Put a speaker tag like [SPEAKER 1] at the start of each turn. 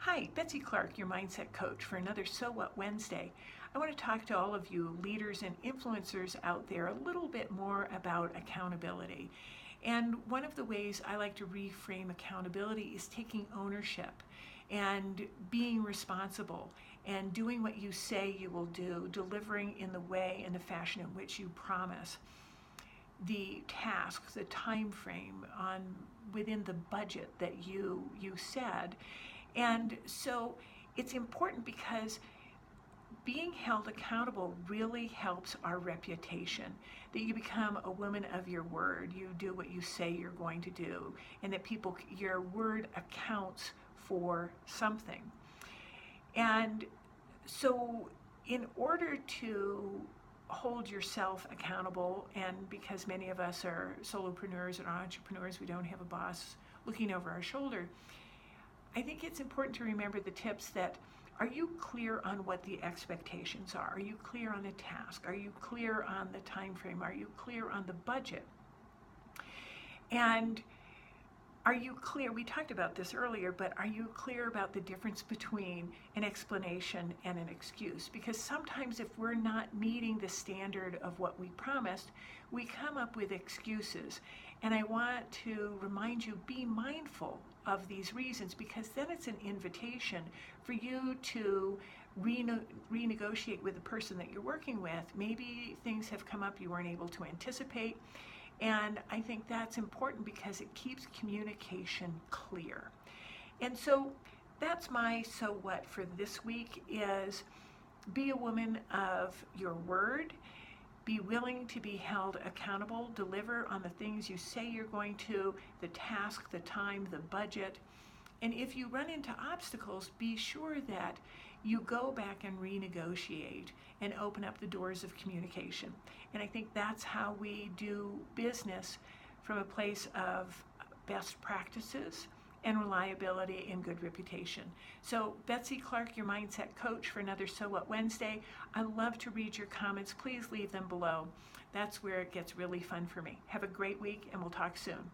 [SPEAKER 1] Hi, Betsy Clark, your mindset coach for another So What Wednesday. I want to talk to all of you leaders and influencers out there a little bit more about accountability. And one of the ways I like to reframe accountability is taking ownership and being responsible and doing what you say you will do, delivering in the way and the fashion in which you promise. The task, the time frame on within the budget that you said. And so it's important because being held accountable really helps our reputation, that you become a woman of your word. You do what you say you're going to do, and that your word accounts for something. And so in order to hold yourself accountable, and because many of us are solopreneurs and entrepreneurs, we don't have a boss looking over our shoulder, I think it's important to remember the tips that are you clear on what the expectations are? Are you clear on the task? Are you clear on the time frame? Are you clear on the budget? And are you clear, we talked about this earlier, but are you clear about the difference between an explanation and an excuse? Because sometimes if we're not meeting the standard of what we promised, we come up with excuses. And I want to remind you, be mindful of these reasons, because then it's an invitation for you to renegotiate with the person that you're working with. Maybe things have come up you weren't able to anticipate. And I think that's important because it keeps communication clear. And so that's my so what for this week is be a woman of your word. Be willing to be held accountable. Deliver on the things you say you're going to, the task, the time, the budget. And if you run into obstacles, be sure that you go back and renegotiate and open up the doors of communication. And I think that's how we do business from a place of best practices and reliability and good reputation. So Betsy Clark, your mindset coach for another So What Wednesday. I love to read your comments. Please leave them below. That's where it gets really fun for me. Have a great week, and we'll talk soon.